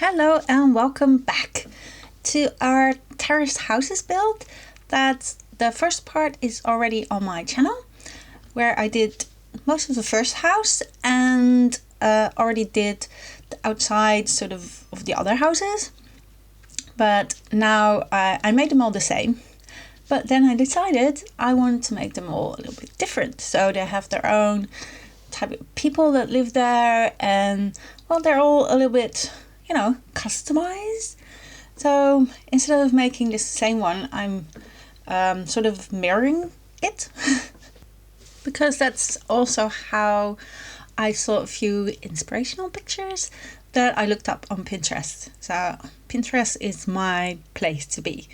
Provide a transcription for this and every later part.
Hello and welcome back to our terraced houses build. That's the first part is already on my channel, where I did most of the first house and already did the outside sort of the other houses. But now I made them all the same. But then I decided I wanted to make them all a little bit different. So they have their own type of people that live there, and well, they're all a little bit, you know, customized. So instead of making this same one, I'm sort of mirroring it because that's also how I saw a few inspirational pictures that I looked up on Pinterest. So Pinterest is my place to be.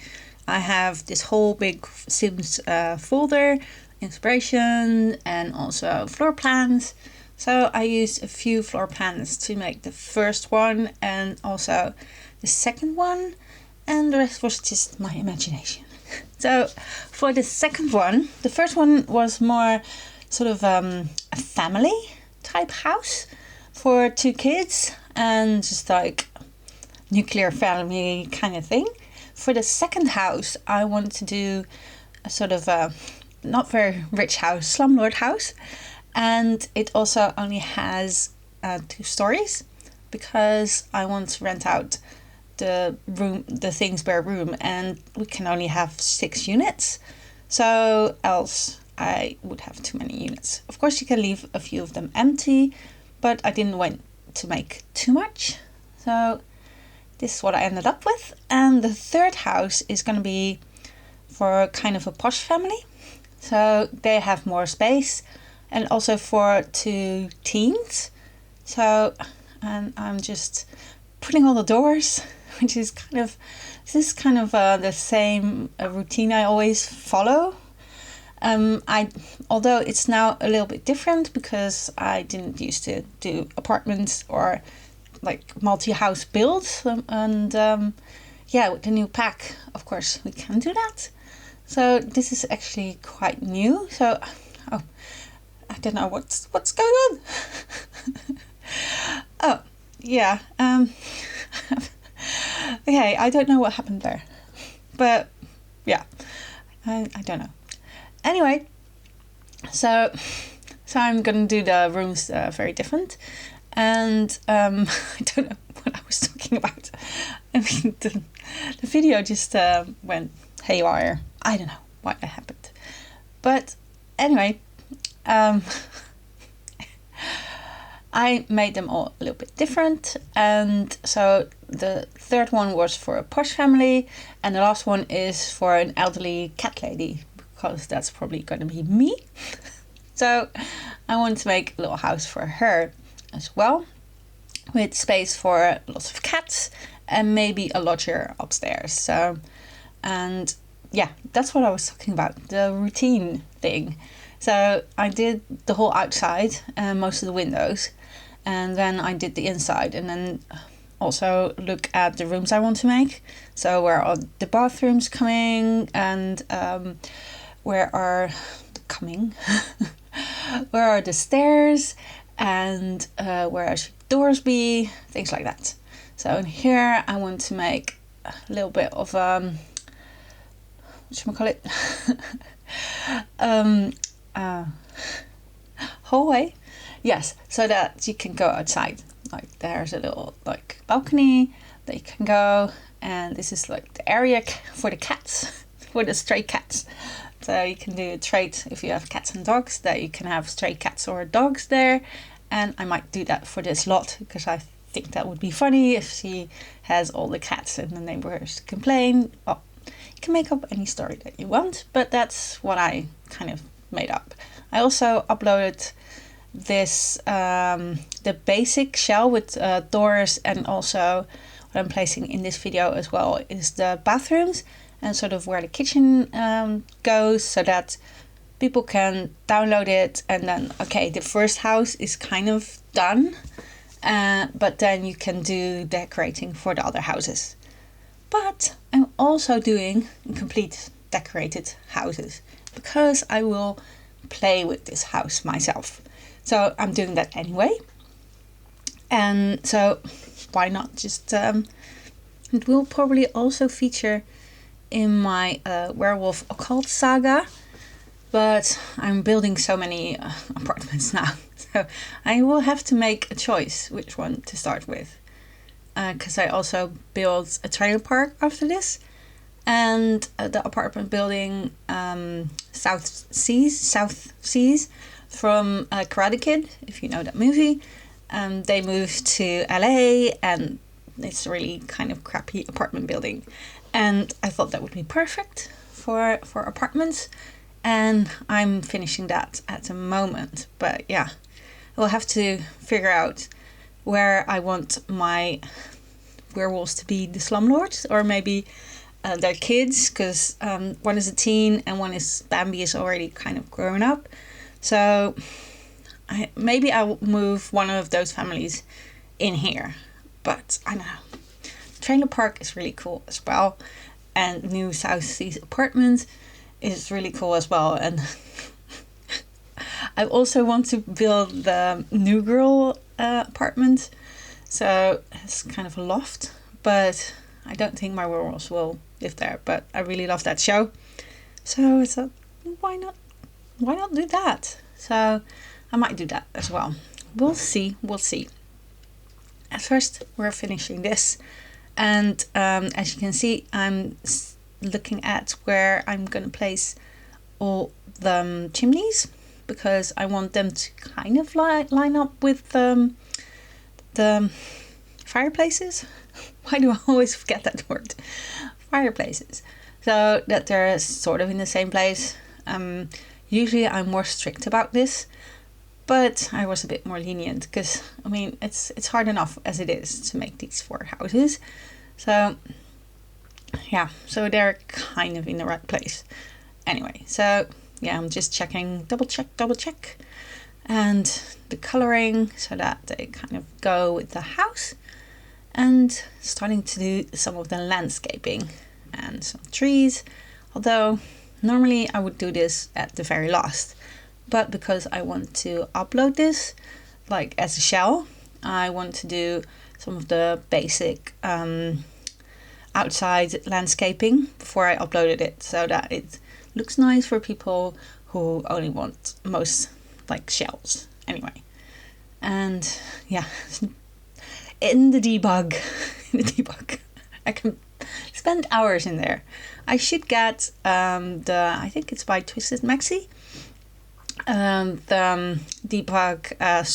I have this whole big Sims folder, inspiration, and also floor plans. So I used a few floor plans to make the first one and also the second one, and the rest was just my imagination. So for the second one, the first one was more sort of a family type house for 2 kids and just like nuclear family kind of thing. For the second house, I wanted to do a sort of a not very rich house, slumlord house, and it also only has 2 stories because I want to rent out the room, the things per room, and we can only have 6 units, so else I would have too many units. Of course, you can leave a few of them empty, but I didn't want to make too much, so this is what I ended up with. And the third house is going to be for kind of a posh family, so they have more space, and also for 2 teens. So, and I'm just putting all the doors, which is kind of the same routine I always follow. Although it's now a little bit different because I didn't used to do apartments or like multi-house builds, and yeah, with the new pack, of course, we can do that. So this is actually quite new. So I don't know what's going on. Oh yeah. Okay, I don't know what happened there, but yeah, I don't know. Anyway, so I'm gonna do the rooms very different. And I don't know what I was talking about. I mean, the video just went haywire. I don't know why that happened. But anyway, I made them all a little bit different. And so the third one was for a posh family, and the last one is for an elderly cat lady, because that's probably going to be me. So I want to make a little house for her as well, with space for lots of cats and maybe a lodger upstairs. So, and yeah, that's what I was talking about, the routine thing. So I did the whole outside and most of the windows, and then I did the inside, and then also look at the rooms I want to make. So where are the bathrooms coming, and where are where are the stairs, and where should doors be, things like that. So in here I want to make a little bit of whatchamacallit, hallway, yes, so that you can go outside. Like there's a little like balcony that you can go, and this is like the area for the cats, for the stray cats. So you can do a trade if you have cats and dogs, that you can have stray cats or dogs there. And I might do that for this lot because I think that would be funny if she has all the cats and the neighbors complain. Well, you can make up any story that you want, but that's what I kind of made up. I also uploaded this, the basic shell with doors, and also what I'm placing in this video as well is the bathrooms and sort of where the kitchen goes, so that people can download it, and then okay, the first house is kind of done, but then you can do decorating for the other houses. But I'm also doing complete decorated houses because I will play with this house myself. So I'm doing that anyway. And so why not just, it will probably also feature in my Werewolf occult saga, but I'm building so many apartments now, so I will have to make a choice which one to start with, because I also built a trailer park after this, and the apartment building South Seas from Karate Kid, if you know that movie. They moved to LA, and it's a really kind of crappy apartment building, and I thought that would be perfect for apartments, and I'm finishing that at the moment. But yeah, we'll have to figure out where I want my werewolves to be the slumlords, or maybe their kids, because one is a teen and one is Bambi is already kind of grown up. So maybe I'll move one of those families in here, but I don't know. Trailer park is really cool as well, and new South Seas apartment is really cool as well. And I also want to build the New Girl apartment, so it's kind of a loft, but I don't think my werewolves will live there. But I really love that show, so I thought, why not do that? So I might do that as well. We'll see. At first, we're finishing this, and as you can see, I'm looking at where I'm going to place all the chimneys, because I want them to kind of line up with the fireplaces. Why do I always forget that word? Fireplaces. So that they're sort of in the same place. Usually I'm more strict about this, but I was a bit more lenient, because I mean it's hard enough as it is to make these 4 houses. So yeah, so they're kind of in the right place. Anyway, so yeah, I'm just checking, double check, and the coloring so that they kind of go with the house, and starting to do some of the landscaping and some trees. Although normally I would do this at the very last, but because I want to upload this like as a shell, I want to do some of the basic outside landscaping before I uploaded it, so that it looks nice for people who only want most like shells. Anyway, and yeah, in the debug, I can spend hours in there. I should get I think it's by Twisted Maxi, the debug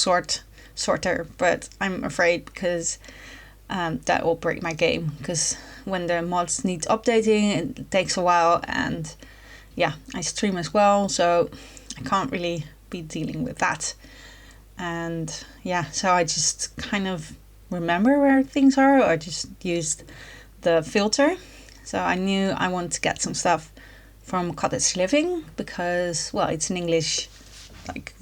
sorter, but I'm afraid, because that will break my game, because when the mods need updating, it takes a while, and yeah, I stream as well, so I can't really be dealing with that. And yeah, so I just kind of remember where things are, or I just used the filter. So I knew I wanted to get some stuff from Cottage Living, because, well, it's in English, like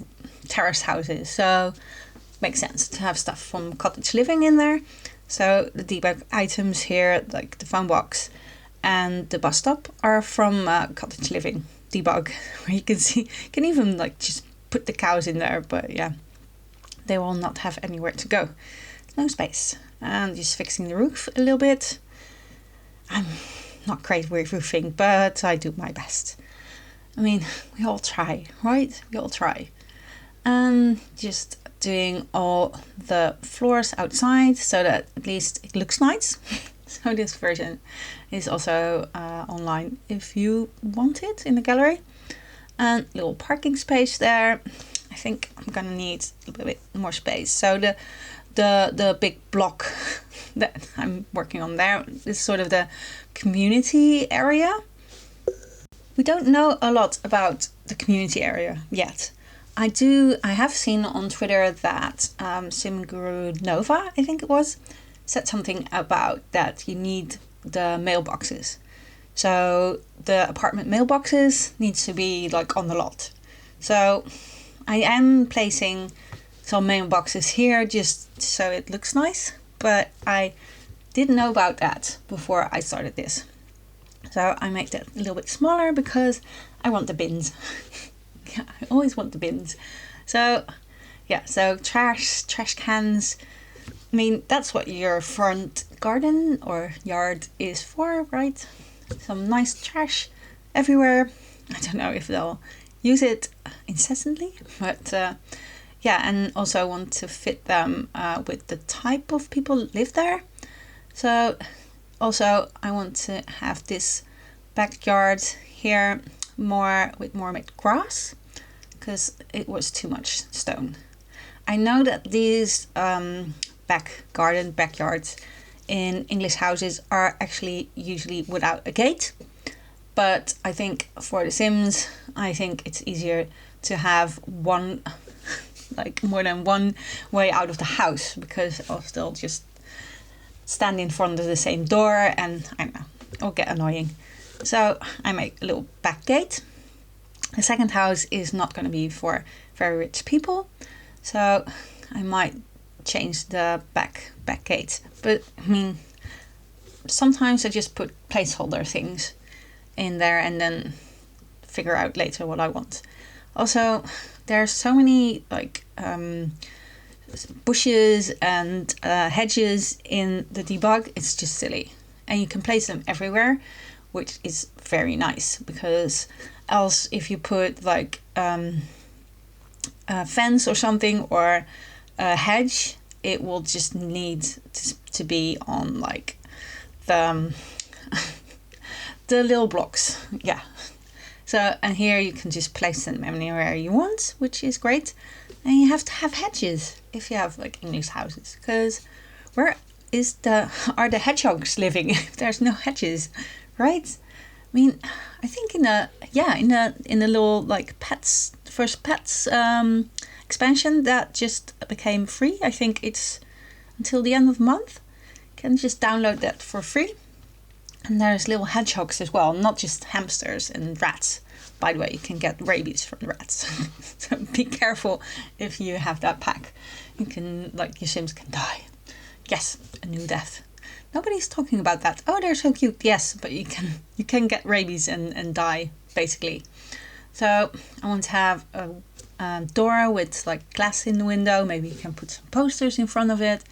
terrace houses, so it makes sense to have stuff from Cottage Living in there. So the debug items here, like the phone box and the bus stop, are from Cottage Living debug, where you can see, you can even like just put the cows in there, but yeah, they will not have anywhere to go. No space. And just fixing the roof a little bit. I'm not great with roofing, but I do my best. I mean, we all try, right? We all try. And just doing all the floors outside so that at least it looks nice. So this version is also online if you want it, in the gallery. And little parking space there. I think I'm gonna need a little bit more space. So the big block that I'm working on there is sort of the community area. We don't know a lot about the community area yet. I have seen on Twitter that Sim Guru Nova, I think it was, said something about that you need the mailboxes. So the apartment mailboxes needs to be like on the lot. So I am placing some mailboxes here just so it looks nice, but I didn't know about that before I started this. So I make that a little bit smaller because I want the bins. Yeah, I always want the bins. So yeah, so trash cans, I mean, that's what your front garden or yard is for, right? Some nice trash everywhere. I don't know if they'll use it incessantly, but yeah, and also I want to fit them with the type of people live there. So also I want to have this backyard here more with grass, because it was too much stone. I know that these backyards in English houses are actually usually without a gate, but I think for The Sims, I think it's easier to have one, like more than one way out of the house, because I'll still just stand in front of the same door and I don't know, it'll get annoying. So I make a little back gate. The second house is not going to be for very rich people, so I might change the back gate. But I mean, sometimes I just put placeholder things in there and then figure out later what I want. Also, there's so many like bushes and hedges in the debug. It's just silly, and you can place them everywhere, which is very nice, because else if you put like a fence or something or a hedge, it will just need to be on like the the little blocks. Yeah. So, and here you can just place them anywhere you want, which is great. And you have to have hedges if you have like English houses, because where are the hedgehogs living if there's no hedges, right? I mean, I think in the little like first pets expansion that just became free. I think it's until the end of the month. You can just download that for free. And there's little hedgehogs as well, not just hamsters and rats. By the way, you can get rabies from rats. So be careful if you have that pack. You can, like, your Sims can die. Yes, a new death. Nobody's talking about that. Oh, they're so cute. Yes, but you can get rabies and die, basically. So I want to have a door with like glass in the window. Maybe you can put some posters in front of it.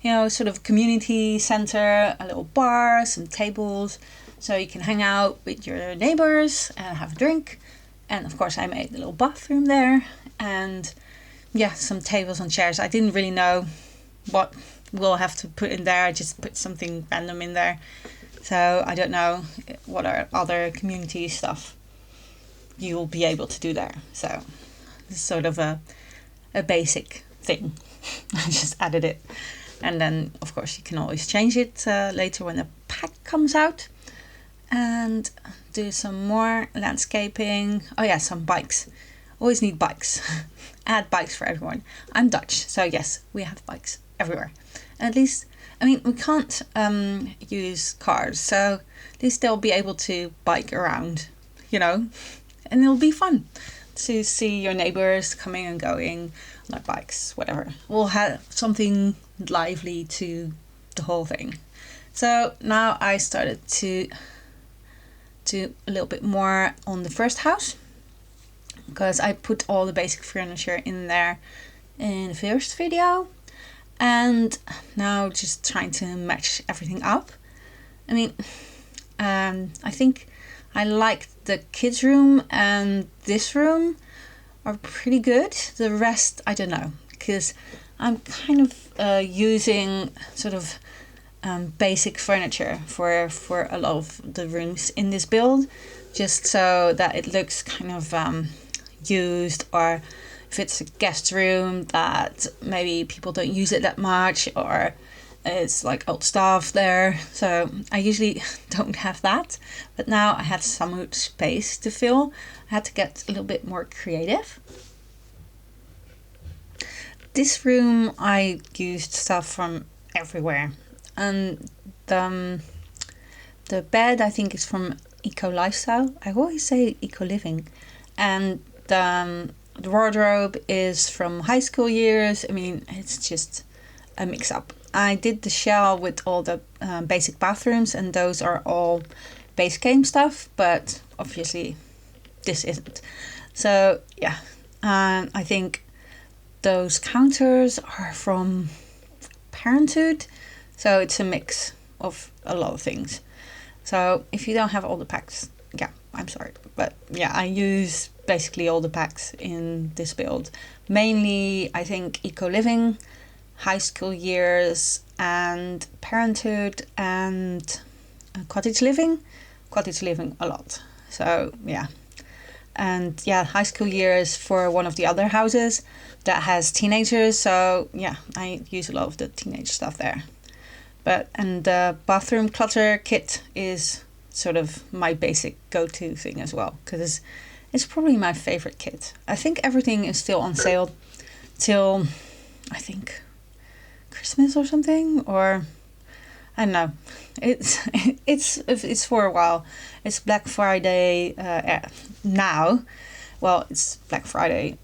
You know, sort of community center, a little bar, some tables, so you can hang out with your neighbors and have a drink. And of course I made a little bathroom there, and yeah, some tables and chairs. I didn't really know what we'll have to put in there. I just put something random in there. So I don't know what are other community stuff you'll be able to do there. So this is sort of a basic thing. I just added it. And then, of course, you can always change it later when the pack comes out. And do some more landscaping. Oh yeah, some bikes. Always need bikes. Add bikes for everyone. I'm Dutch, so yes, we have bikes everywhere. At least, I mean, we can't use cars, so at least they'll be able to bike around, you know. And it'll be fun to see your neighbors coming and going on their bikes, whatever. We'll have something lively to the whole thing. So now I started to do a little bit more on the first house, because I put all the basic furniture in there in the first video, and now just trying to match everything up. I mean, I think I like the kids room and this room are pretty good. The rest, I don't know, because I'm kind of using sort of basic furniture for a lot of the rooms in this build, just so that it looks kind of used, or if it's a guest room that maybe people don't use it that much, or it's like old stuff there. So I usually don't have that, but now I had some space to fill. I had to get a little bit more creative. This room I used stuff from everywhere, and the bed I think is from Eco Lifestyle. I always say Eco Living, and the wardrobe is from high school years. I mean, it's just a mix up. I did the shell with all the basic bathrooms, and those are all base game stuff, but obviously this isn't. So yeah, I think those counters are from Parenthood. So it's a mix of a lot of things. So if you don't have all the packs, yeah, I'm sorry. But yeah, I use basically all the packs in this build. Mainly, I think Eco Living, High School Years, and Parenthood, and Cottage Living. Cottage Living a lot. So yeah. And yeah, High School Years for one of the other houses that has teenagers. So yeah, I use a lot of the teenage stuff there. And the bathroom clutter kit is sort of my basic go-to thing as well, because it's probably my favorite kit. I think everything is still on sale till, I think, Christmas or something, or I don't know. It's for a while. It's Black Friday now. Well, it's Black Friday,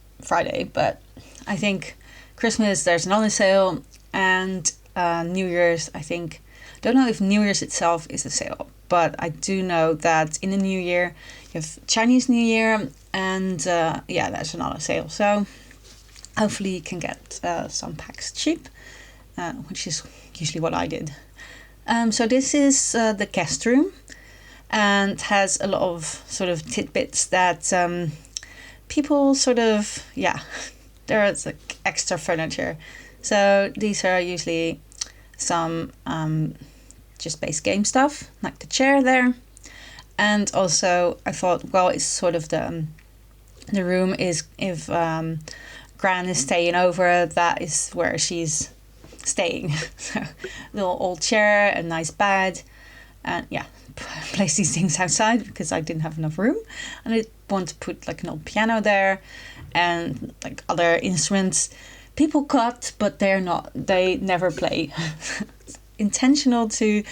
but I think Christmas there's another sale, and New Year's, I think. Don't know if New Year's itself is a sale, but I do know that in the new year you have Chinese New Year, and yeah, there's another sale. So hopefully you can get some packs cheap, which is usually what I did. So this is the guest room, and has a lot of sort of tidbits that people sort of, yeah, there's like extra furniture. So these are usually some just base game stuff, like the chair there. And also I thought, well, it's sort of the room is, if Gran is staying over, that is where she's staying. So little old chair, a nice bed, and yeah, place these things outside because I didn't have enough room, and I want to put like an old piano there and like other instruments people cut, but they never play. Intentional to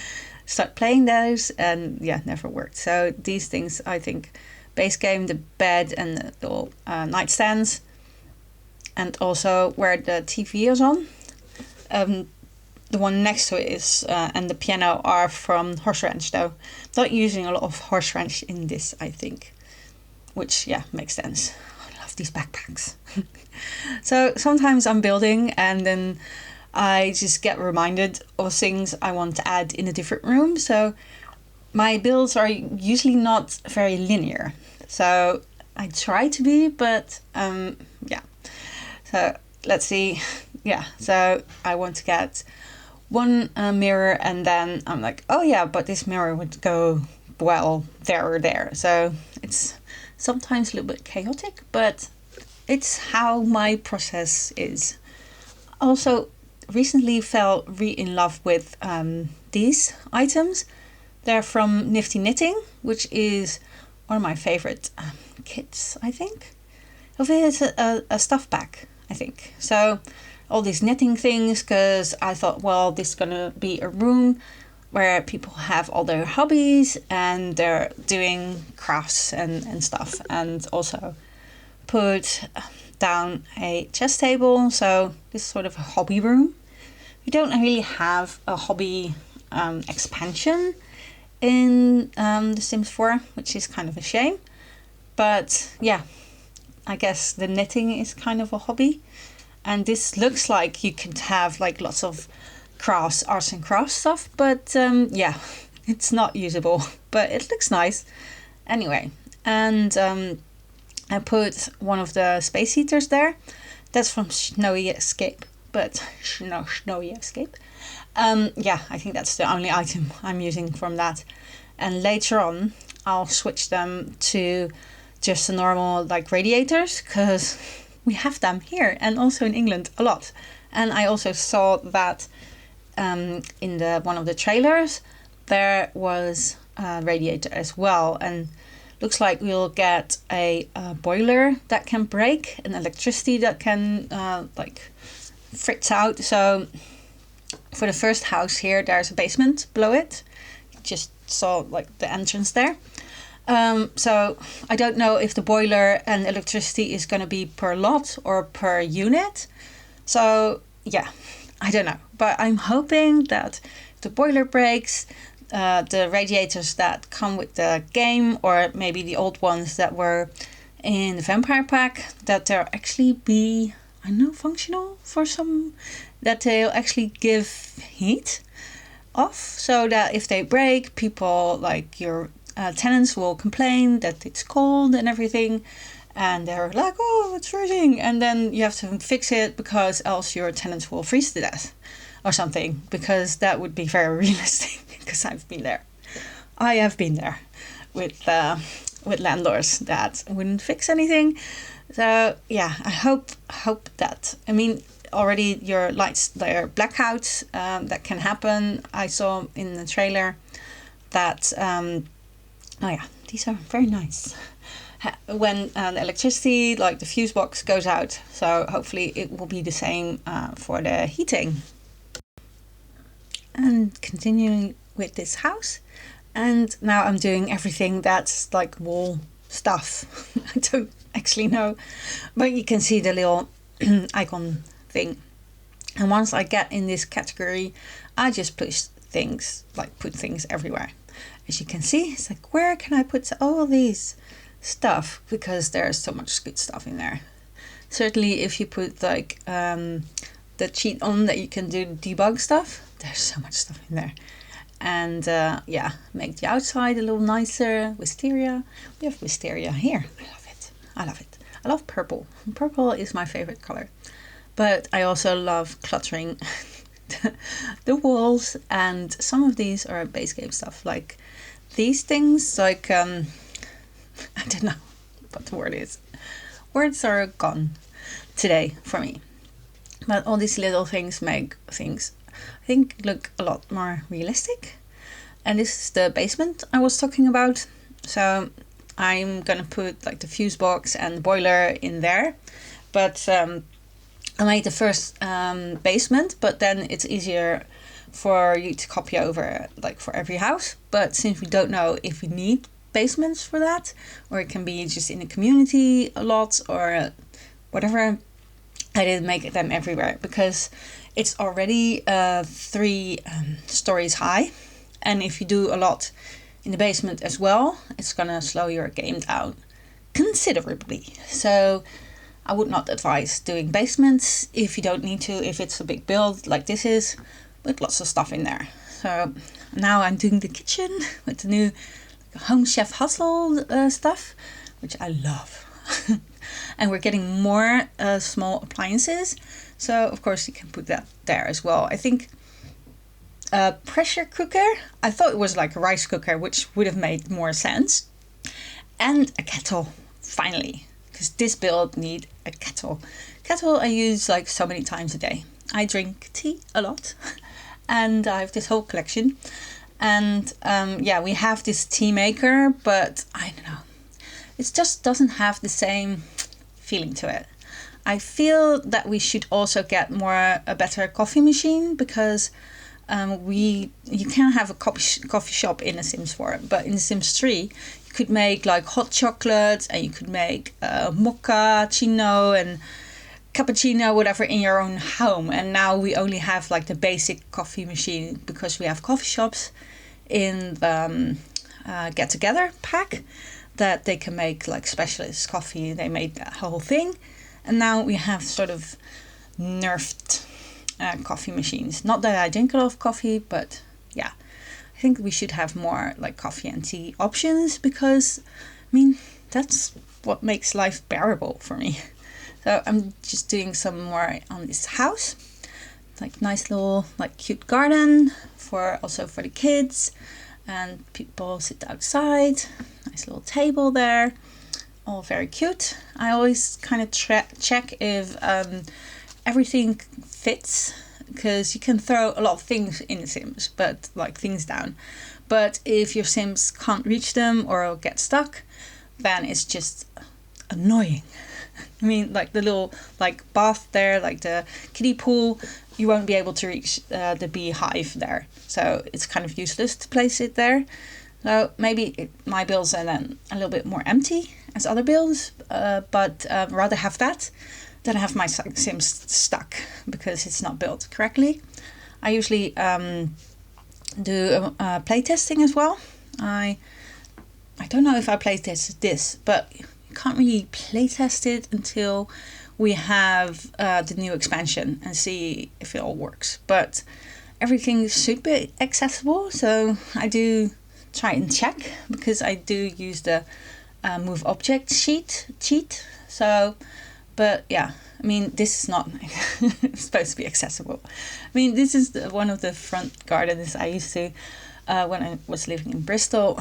start playing those, and yeah, never worked. So these things, I think, base game, the bed and the little nightstands, and also where the TV is on. The one next to it is, and the piano are from Horse Ranch, though. Not using a lot of Horse Ranch in this, I think. Which, yeah, makes sense. I love these backpacks. So sometimes I'm building and then I just get reminded of things I want to add in a different room. So my builds are usually not very linear. So I try to be, but yeah. So let's see. Yeah, so I want to get one mirror, and then I'm like, oh yeah, but this mirror would go well there or there. So it's sometimes a little bit chaotic, but it's how my process is. Also, recently fell in love with these items. They're from Nifty Knitting, which is one of my favorite kits, I think. Of it is a stuff bag, I think. So all these knitting things, because I thought, well, this is gonna be a room where people have all their hobbies and they're doing crafts and stuff, and also put down a chess table. So this is sort of a hobby room. We don't really have a hobby expansion in The Sims 4, which is kind of a shame. But yeah, I guess the knitting is kind of a hobby. And this looks like you could have like lots of crafts, arts and crafts stuff, but yeah, it's not usable, but it looks nice anyway. And I put one of the space heaters there. That's from Snowy Escape, but Snowy Escape. Yeah, I think that's the only item I'm using from that. And later on, I'll switch them to just the normal like radiators, because we have them here and also in England a lot. And I also saw that in one of the trailers there was a radiator as well, and looks like we'll get a boiler that can break and electricity that can like fritz out. So for the first house here, there's a basement below it. Just saw like the entrance there. So I don't know if the boiler and electricity is going to be per lot or per unit. So yeah, I don't know. But I'm hoping that if the boiler breaks, the radiators that come with the game, or maybe the old ones that were in the Vampire Pack, that they'll actually be, I don't know, functional for some that they'll actually give heat off, so that if they break, people like your tenants will complain that it's cold and everything, and they're like, oh, it's freezing, and then you have to fix it because else your tenants will freeze to death or something, because that would be very realistic. Because I've been there. I have been there with landlords that wouldn't fix anything. So yeah, I hope that, I mean, already your lights, they're blackouts, that can happen. I saw in the trailer that oh yeah, these are very nice when the electricity, like the fuse box, goes out. So hopefully it will be the same for the heating. And continuing with this house, and now I'm doing everything that's like wall stuff. I don't actually know, but you can see the little icon thing, and once I get in this category, I just put things everywhere. As you can see, it's like, where can I put all these stuff, because there's so much good stuff in there. Certainly if you put like the cheat on that you can do debug stuff, there's so much stuff in there. And yeah, make the outside a little nicer. Wisteria, we have wisteria here. I love it. I love purple. Purple is my favorite color. But I also love cluttering the walls, and some of these are base game stuff, like these things, like I don't know what the word is. Words are gone today for me. But all these little things make things, I think, look a lot more realistic. And this is the basement I was talking about. So I'm gonna put like the fuse box and the boiler in there. But I made the first basement, but then it's easier for you to copy over like for every house. But since we don't know if we need basements for that, or it can be just in the community a lot or whatever, I didn't make them everywhere because it's already 3 stories high, and if you do a lot in the basement as well, it's gonna slow your game down considerably. So I would not advise doing basements if you don't need to, if it's a big build like this is, with lots of stuff in there. So now I'm doing the kitchen with the new Home Chef Hustle stuff, which I love. And we're getting more small appliances, so of course you can put that there as well. I think a pressure cooker, I thought it was like a rice cooker, which would have made more sense, and a kettle, finally, because this build need a kettle. Kettle I use like so many times a day. I drink tea a lot and I have this whole collection, and yeah, we have this tea maker, but I don't know, it just doesn't have the same feeling to it. I feel that we should also get a better coffee machine, because you can have a coffee shop in The Sims 4, but in The Sims 3 you could make like hot chocolate, and you could make mochaccino and cappuccino, whatever, in your own home. And now we only have like the basic coffee machine because we have coffee shops in the get together pack that they can make like specialist coffee. They made that whole thing, and now we have sort of nerfed coffee machines. Not that I drink a lot of coffee, but yeah, I think we should have more like coffee and tea options, because I mean, that's what makes life bearable for me. So I'm just doing some more on this house, like nice little like cute garden also for the kids, and people sit outside. Nice little table there, all very cute. I always kind of check if everything fits, because you can throw a lot of things in The Sims, but like things down. But if your Sims can't reach them or get stuck, then it's just annoying. I mean, like the little like bath there, like the kiddie pool, you won't be able to reach the beehive there. So it's kind of useless to place it there. So maybe my builds are then a little bit more empty as other builds, but rather have that than have my Sims stuck because it's not built correctly. I usually do play testing as well. I don't know if I play tested this, but you can't really play test it until we have the new expansion and see if it all works. But everything should be accessible, so I do try and check, because I do use the move object cheat. So, but yeah, I mean, this is not supposed to be accessible. I mean, this is one of the front gardens I used to when I was living in Bristol.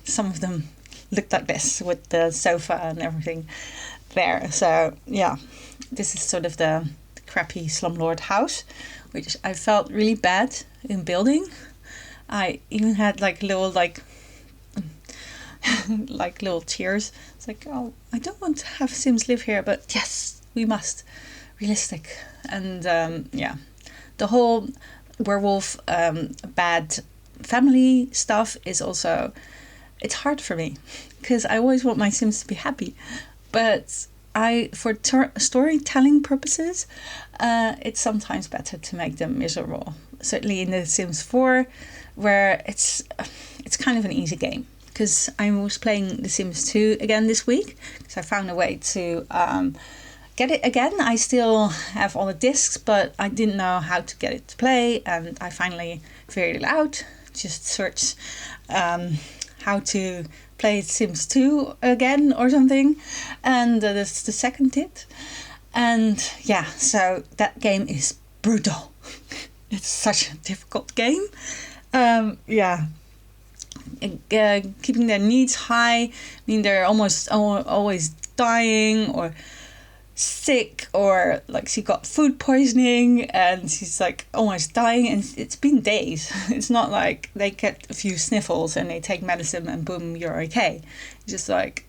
Some of them looked like this with the sofa and everything there. So yeah, this is sort of the crappy slumlord house, which I felt really bad in building. I even had like little like little tears. It's like, oh, I don't want to have Sims live here, but yes, we must. Realistic. And yeah, the whole werewolf bad family stuff is also, it's hard for me, because I always want my Sims to be happy, but for storytelling purposes, it's sometimes better to make them miserable. Certainly in The Sims 4, where it's kind of an easy game, because I was playing The Sims 2 again this week, because I found a way to get it again. I still have all the discs, but I didn't know how to get it to play, and I finally figured it out. Just search how to play Sims 2 again or something, and that's the second tip. And yeah, so that game is brutal. It's such a difficult game. Yeah, keeping their needs high. I mean, they're almost always dying or sick, or like she got food poisoning and she's like almost dying, and it's been days. It's not like they get a few sniffles and they take medicine and boom, you're okay. It's just like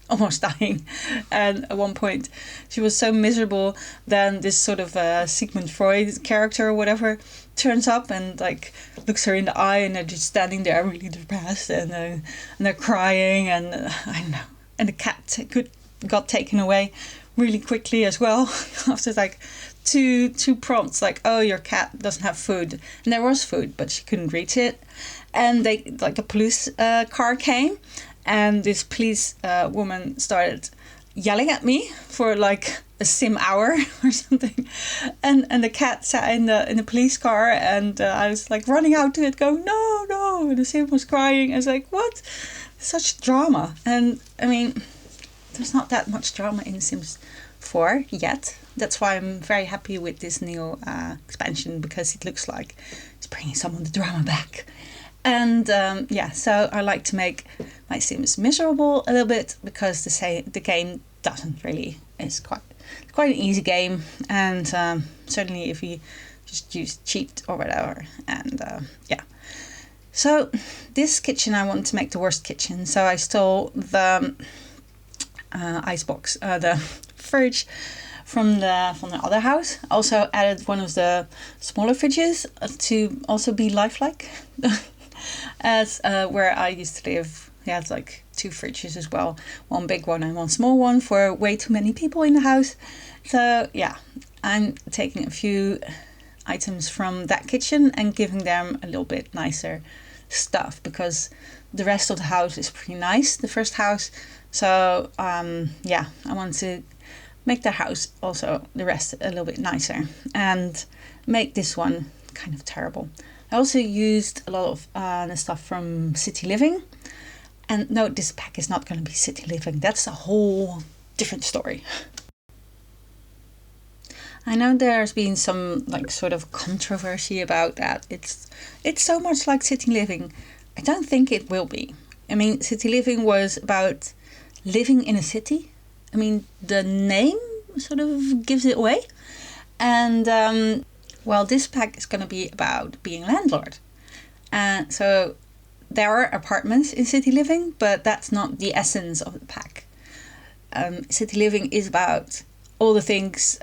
almost dying. And at one point she was so miserable, then this sort of Sigmund Freud character or whatever turns up and like looks her in the eye, and they're just standing there really depressed, and they're crying, and I don't know, and the cat got taken away really quickly as well. After like two prompts, like, oh, your cat doesn't have food, and there was food but she couldn't reach it, and they like a police car came, and this police woman started yelling at me for like a sim hour or something, and the cat sat in the police car, and I was like running out to it going no, and the sim was crying. I was like, what? Such drama. And I mean, there's not that much drama in Sims 4 yet. That's why I'm very happy with this new expansion, because it looks like it's bringing some of the drama back. And yeah, so I like to make my Sims miserable a little bit, because the game doesn't really. It's quite an easy game, and certainly if you just use cheat or whatever. And yeah. So this kitchen, I want to make the worst kitchen. So I stole the icebox, the fridge from the other house. Also added one of the smaller fridges to also be lifelike. As where I used to live, we had like 2 fridges as well, one big one and one small one, for way too many people in the house. So yeah, I'm taking a few items from that kitchen and giving them a little bit nicer stuff, because the rest of the house is pretty nice, the first house. So yeah, I want to make the house also, the rest, a little bit nicer, and make this one kind of terrible. I also used a lot of the stuff from City Living. And no, this pack is not going to be City Living. That's a whole different story. I know there's been some like sort of controversy about that. It's so much like City Living. I don't think it will be. I mean, City Living was about living in a city. I mean, the name sort of gives it away. And well, this pack is going to be about being a landlord. And so there are apartments in City Living, but that's not the essence of the pack. City Living is about all the things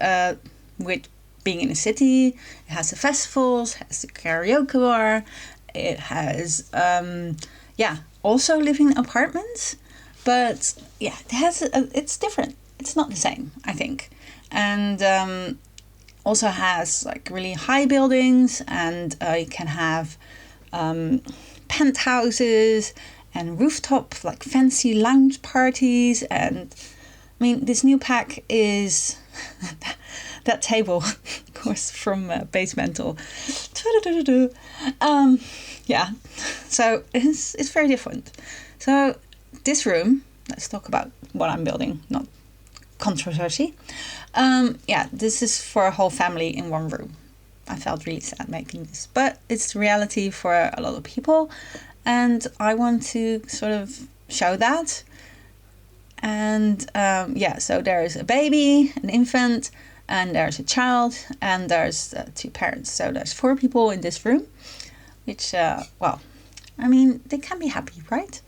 with being in a city. It has the festivals, it has the karaoke bar, it has also living in apartments. But yeah, it's different. It's not the same, I think. And also has like really high buildings, and you can have penthouses and rooftop like fancy lounge parties. And I mean, this new pack is that table was from Basemental. Yeah, so it's very different. So this room, let's talk about what I'm building, not controversy. Yeah, this is for a whole family in one room. I felt really sad making this, but it's reality for a lot of people, and I want to sort of show that. And yeah, so there's a baby, an infant, and there's a child, and there's 2 parents. So there's 4 people in this room, which, well, I mean, they can be happy, right?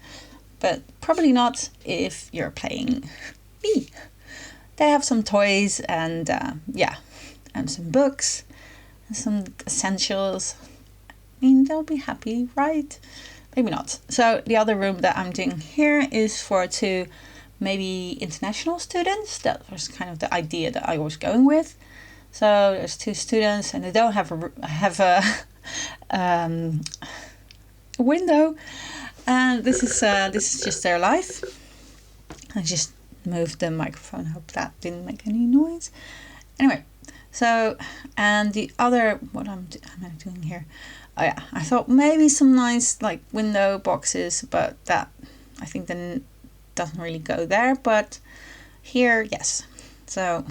But probably not if you're playing me. They have some toys and, yeah, and some books, and some essentials. I mean, they'll be happy, right? Maybe not. So the other room that I'm doing here is for 2 maybe international students. That was kind of the idea that I was going with. So there's 2 students, and they don't have a window, and this is just their life. I just moved the microphone. Hope that didn't make any noise. Anyway, so, and the other, what am I doing here? Oh yeah, I thought maybe some nice like window boxes, but that I think then doesn't really go there. But here, yes. So,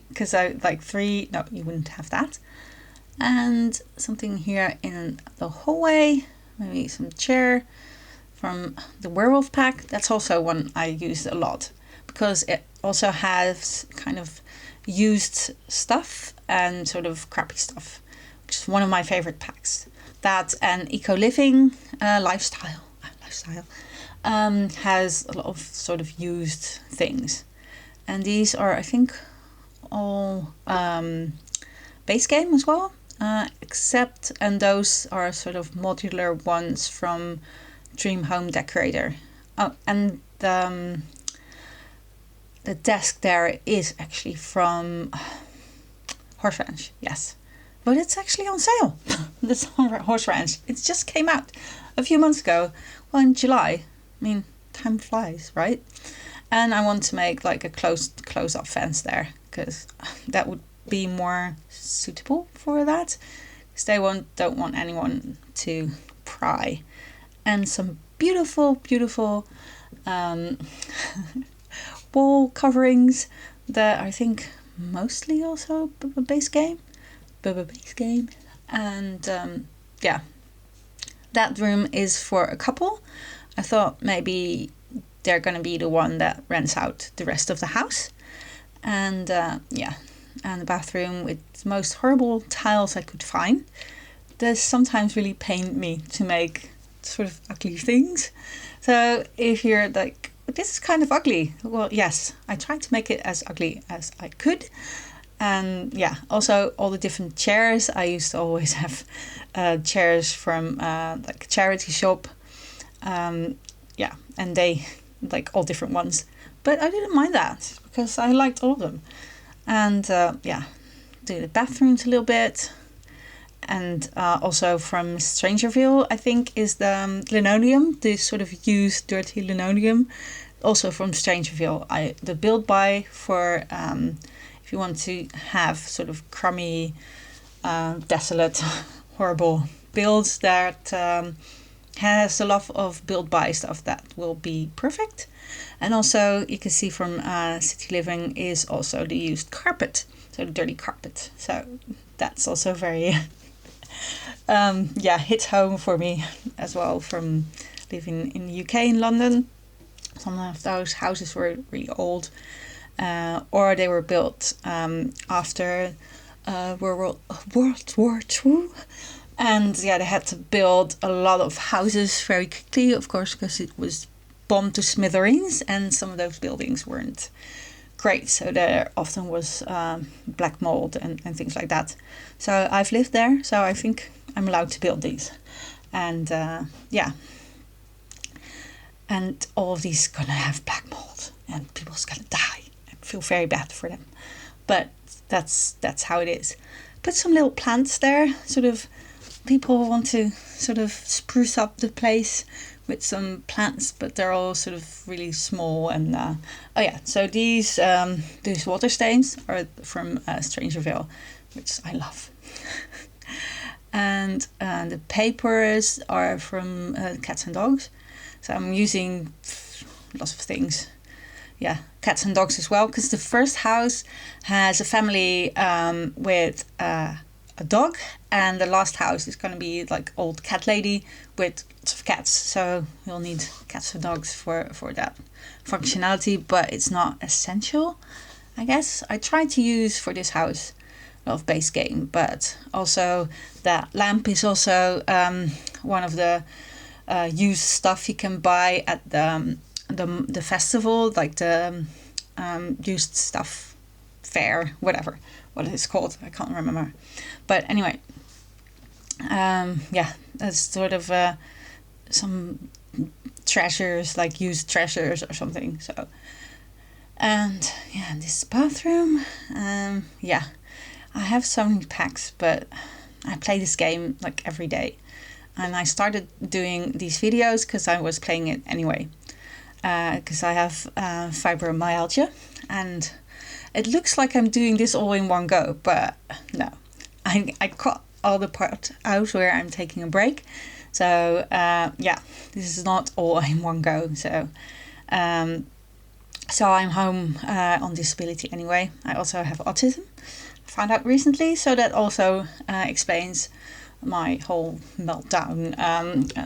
because I like 3, no, you wouldn't have that. And something here in the hallway, maybe some chair from the Werewolf pack. That's also one I used a lot because it also has kind of used stuff and sort of crappy stuff, which is one of my favorite packs. That and eco living lifestyle has a lot of sort of used things, and these are I think all base game as well, except, and those are sort of modular ones from Dream Home Decorator. Oh, and the desk there is actually from Horse Ranch, yes. But it's actually on sale. This Horse Ranch. It just came out a few months ago. Well, in July. I mean, time flies, right? And I want to make like a close-up fence there, because that would be more suitable for that. Because they don't want anyone to pry. And some beautiful wall coverings that I think mostly also base game. And yeah, that room is for a couple. I thought maybe they're gonna be the one that rents out the rest of the house. And yeah, and the bathroom with the most horrible tiles I could find. This sometimes really pained me to make sort of ugly things. So if you're like, this is kind of ugly, well, yes, I tried to make it as ugly as I could. And yeah, also all the different chairs. I used to always have chairs from like a charity shop. Yeah, and they like all different ones. But I didn't mind that because I liked all of them. And yeah, do the bathrooms a little bit. And also from Strangerville, I think, is the linoleum, the sort of used dirty linoleum. Also from Strangerville, the build buy for if you want to have sort of crummy, desolate, horrible builds that has a lot of build buy stuff that will be perfect. And also you can see from City Living is also the used carpet, so the dirty carpet. So that's also very yeah, hits home for me as well from living in the UK in London. Some of those houses were really old, or they were built after World War II. And yeah, they had to build a lot of houses very quickly, of course, because it was bombed to smithereens, and some of those buildings weren't great. So there often was black mold and things like that. So I've lived there, so I think I'm allowed to build these. And yeah. And all of these gonna have black mold, and people's gonna die. I feel very bad for them, but that's how it is. Put some little plants there, sort of people want to sort of spruce up the place with some plants, but they're all sort of really small. And oh yeah, so these water stains are from Strangerville, which I love. And the papers are from cats and dogs. So I'm using lots of things. Yeah, cats and dogs as well, because the first house has a family with a dog, and the last house is going to be like old cat lady with lots of cats. So you'll need cats and dogs for that functionality, but it's not essential, I guess. I tried to use for this house a lot of base game, but also that lamp is also one of the used stuff you can buy at the festival, like the used stuff fair, whatever what it's called, I can't remember. But anyway, yeah, that's sort of some treasures, like used treasures or something. So, and yeah, this bathroom, yeah, I have so many packs, but I play this game like every day. And I started doing these videos because I was playing it anyway. Because I have fibromyalgia, and it looks like I'm doing this all in one go, but no. I cut all the part out where I'm taking a break. So yeah, this is not all in one go. So so I'm home on disability anyway. I also have autism. I found out recently, so that also explains my whole meltdown,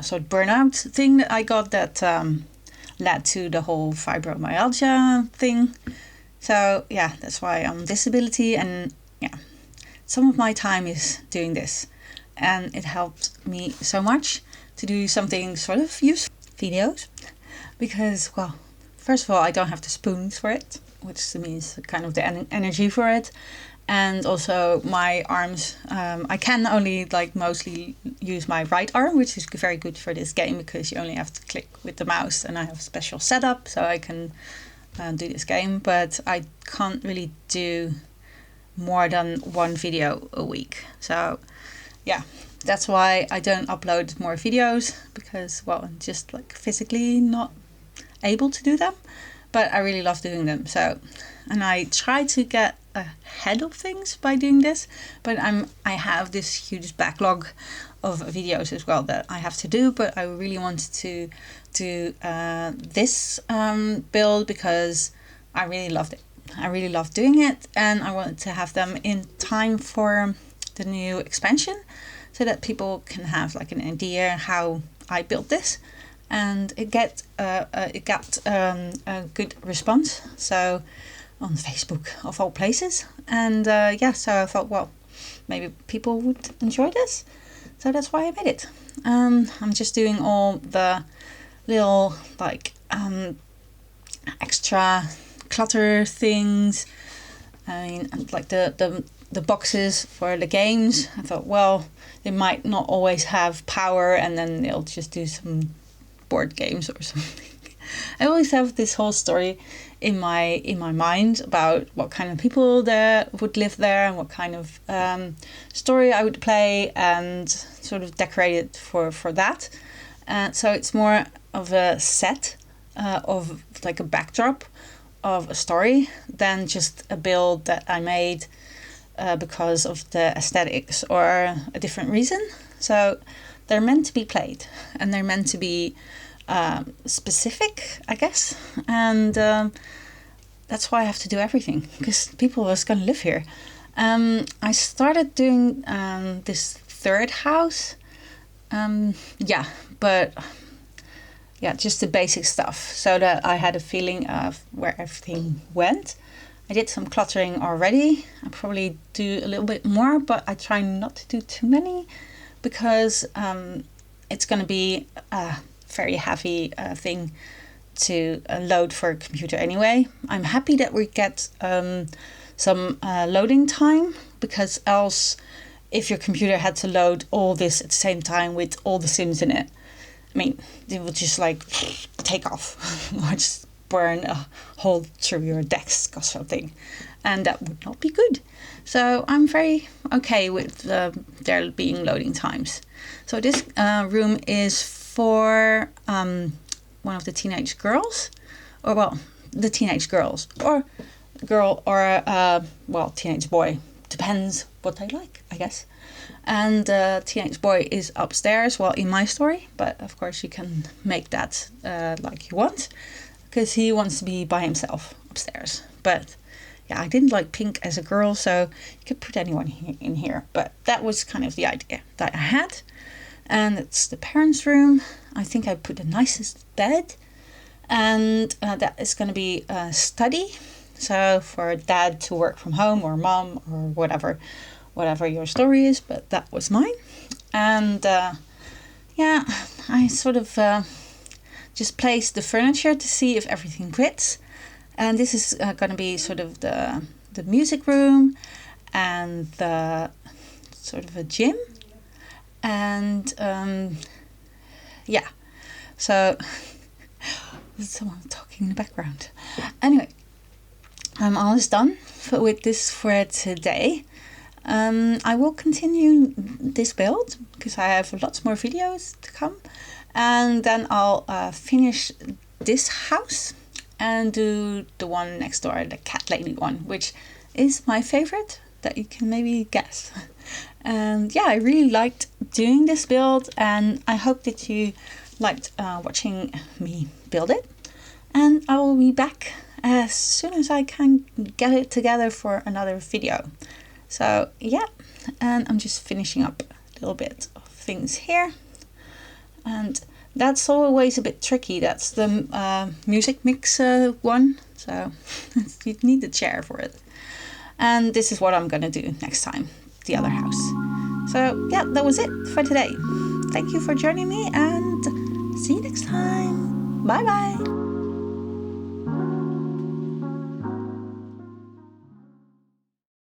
sort of burnout thing that I got that led to the whole fibromyalgia thing. So yeah, that's why I'm on disability, and yeah, some of my time is doing this, and it helped me so much to do something sort of useful videos, because, well, first of all, I don't have the spoons for it, which means kind of the energy for it. And also my arms, I can only like mostly use my right arm, which is very good for this game because you only have to click with the mouse, and I have a special setup so I can do this game. But I can't really do more than one video a week. So yeah, that's why I don't upload more videos, because, well, I'm just like physically not able to do them. But I really love doing them. So, and I try to get ahead of things by doing this, but I have this huge backlog of videos as well that I have to do. But I really wanted to do this build because I really loved it. I really loved doing it, and I wanted to have them in time for the new expansion, so that people can have like an idea how I built this. And it got a good response, so on Facebook of all places. And yeah, so I thought, well, maybe people would enjoy this, so that's why I made it. I'm just doing all the little like extra clutter things. I mean, like the boxes for the games. I thought, well, they might not always have power, and then they'll just do some board games or something. I always have this whole story in my mind about what kind of people there would live there, and what kind of story I would play, and sort of decorate it for that. So it's more of a set of like a backdrop of a story than just a build that I made because of the aesthetics or a different reason. So they're meant to be played, and they're meant to be specific, I guess. And that's why I have to do everything, because people are going to live here. I started doing this third house. Yeah, but yeah, just the basic stuff, so that I had a feeling of where everything went. I did some cluttering already. I probably do a little bit more, but I try not to do too many, because it's going to be a very heavy thing to load for a computer anyway. I'm happy that we get some loading time, because else, if your computer had to load all this at the same time with all the Sims in it, I mean, it would just like take off or just burn a hole through your desk or something, and that would not be good. So I'm very okay with there being loading times. So this room is for one of the teenage girls, or well, the teenage girls, or girl, or well, teenage boy, depends what they like, I guess. And the teenage boy is upstairs, well, in my story, but of course you can make that like you want, because he wants to be by himself upstairs. But yeah, I didn't like pink as a girl, so you could put anyone in here, but that was kind of the idea that I had. And it's the parents' room. I think I put the nicest bed, and that is going to be a study, so for dad to work from home, or mom, or whatever your story is, but that was mine. And yeah, I sort of just placed the furniture to see if everything fits. And this is going to be sort of the music room, and the sort of a gym, and yeah, so there's someone talking in the background. Anyway, I'm almost done with this for today. I will continue this build because I have lots more videos to come, and then I'll finish this house and do the one next door, the cat lady one, which is my favorite, that you can maybe guess. And yeah, I really liked doing this build, and I hope that you liked watching me build it. And I will be back as soon as I can get it together for another video. So yeah, and I'm just finishing up a little bit of things here, and that's always a bit tricky. That's the music mix one, so you need the chair for it. And this is what I'm gonna do next time, the other house. So yeah, that was it for today. Thank you for joining me, and see you next time. Bye bye.